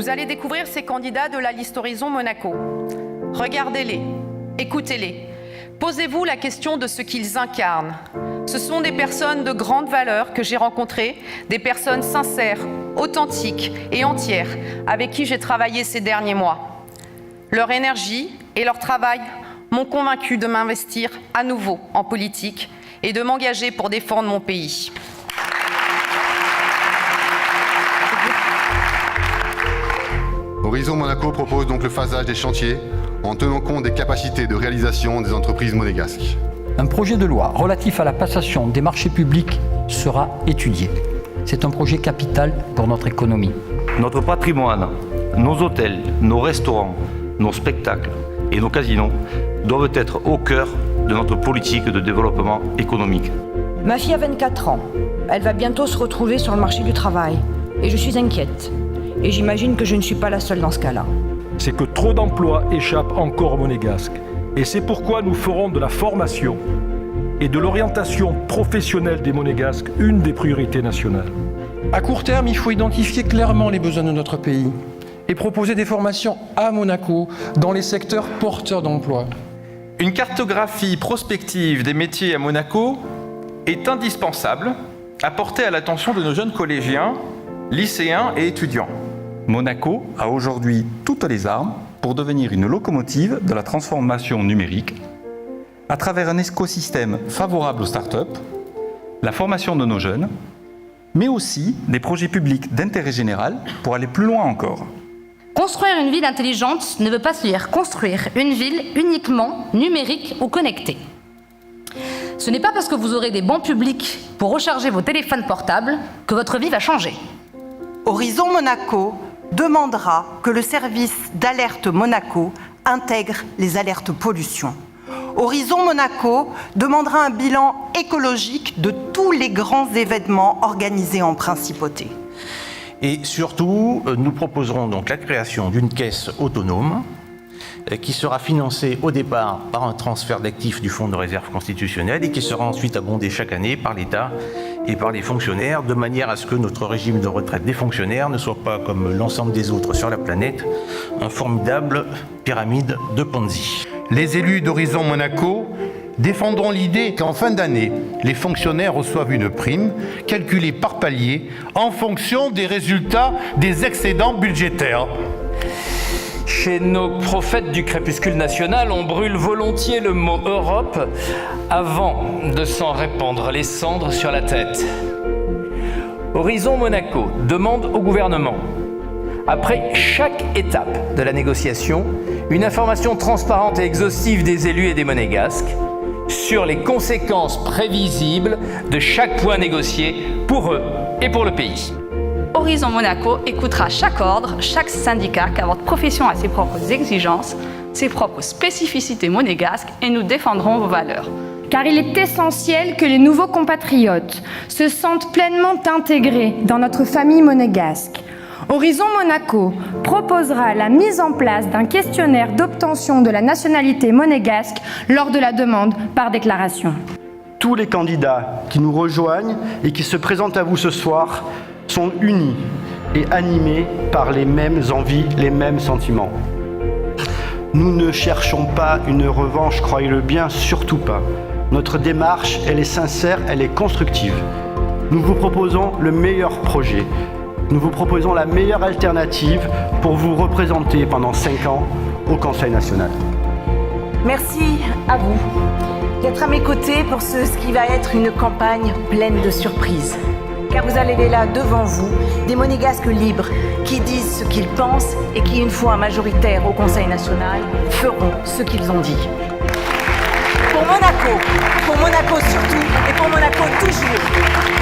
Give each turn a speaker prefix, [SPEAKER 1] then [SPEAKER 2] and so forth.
[SPEAKER 1] Vous allez découvrir ces candidats de la liste Horizon Monaco. Regardez-les, écoutez-les. Posez-vous la question de ce qu'ils incarnent. Ce sont des personnes de grande valeur que j'ai rencontrées, des personnes sincères, authentiques et entières avec qui j'ai travaillé ces derniers mois. Leur énergie et leur travail m'ont convaincu de m'investir à nouveau en politique et de m'engager pour défendre mon pays.
[SPEAKER 2] Horizon Monaco propose donc le phasage des chantiers en tenant compte des capacités de réalisation des entreprises monégasques.
[SPEAKER 3] Un projet de loi relatif à la passation des marchés publics sera étudié. C'est un projet capital pour notre économie.
[SPEAKER 4] Notre patrimoine, nos hôtels, nos restaurants, nos spectacles et nos casinos doivent être au cœur de notre politique de développement économique.
[SPEAKER 5] Ma fille a 24 ans. Elle va bientôt se retrouver sur le marché du travail. Et je suis inquiète. Et j'imagine que je ne suis pas la seule dans ce cas-là.
[SPEAKER 6] C'est que trop d'emplois échappent encore aux Monégasques. Et c'est pourquoi nous ferons de la formation et de l'orientation professionnelle des Monégasques une des priorités nationales.
[SPEAKER 7] À court terme, il faut identifier clairement les besoins de notre pays et proposer des formations à Monaco dans les secteurs porteurs d'emploi.
[SPEAKER 8] Une cartographie prospective des métiers à Monaco est indispensable à porter à l'attention de nos jeunes collégiens, lycéens et étudiants.
[SPEAKER 9] Monaco a aujourd'hui toutes les armes pour devenir une locomotive de la transformation numérique à travers un écosystème favorable aux startups, la formation de nos jeunes, mais aussi des projets publics d'intérêt général pour aller plus loin encore.
[SPEAKER 10] Construire une ville intelligente ne veut pas dire construire une ville uniquement numérique ou connectée. Ce n'est pas parce que vous aurez des bancs publics pour recharger vos téléphones portables que votre vie va changer.
[SPEAKER 11] Horizon Monaco demandera que le service d'alerte Monaco intègre les alertes pollution. Horizon Monaco demandera un bilan écologique de tous les grands événements organisés en principauté.
[SPEAKER 12] Et surtout, nous proposerons donc la création d'une caisse autonome qui sera financée au départ par un transfert d'actifs du Fonds de réserve constitutionnelle et qui sera ensuite abondée chaque année par l'État et par les fonctionnaires, de manière à ce que notre régime de retraite des fonctionnaires ne soit pas, comme l'ensemble des autres sur la planète, un formidable pyramide de Ponzi.
[SPEAKER 13] Les élus d'Horizon Monaco défendront l'idée qu'en fin d'année, les fonctionnaires reçoivent une prime calculée par palier en fonction des résultats des excédents budgétaires.
[SPEAKER 14] Chez nos prophètes du crépuscule national, on brûle volontiers le mot Europe avant de s'en répandre les cendres sur la tête. Horizon Monaco demande au gouvernement, après chaque étape de la négociation, une information transparente et exhaustive des élus et des Monégasques sur les conséquences prévisibles de chaque point négocié pour eux et pour le pays.
[SPEAKER 10] Horizon Monaco écoutera chaque ordre, chaque syndicat, car votre profession a ses propres exigences, ses propres spécificités monégasques et nous défendrons vos valeurs.
[SPEAKER 15] Car il est essentiel que les nouveaux compatriotes se sentent pleinement intégrés dans notre famille monégasque. Horizon Monaco proposera la mise en place d'un questionnaire d'obtention de la nationalité monégasque lors de la demande par déclaration.
[SPEAKER 16] Tous les candidats qui nous rejoignent et qui se présentent à vous ce soir sont unis et animés par les mêmes envies, les mêmes sentiments. Nous ne cherchons pas une revanche, croyez-le bien, surtout pas. Notre démarche, elle est sincère, elle est constructive. Nous vous proposons le meilleur projet. Nous vous proposons la meilleure alternative pour vous représenter pendant 5 ans au Conseil national.
[SPEAKER 11] Merci à vous d'être à mes côtés pour ce qui va être une campagne pleine de surprises. Car vous allez là devant vous des Monégasques libres qui disent ce qu'ils pensent et qui, une fois majoritaires au Conseil national, feront ce qu'ils ont dit. Pour Monaco surtout et pour Monaco toujours.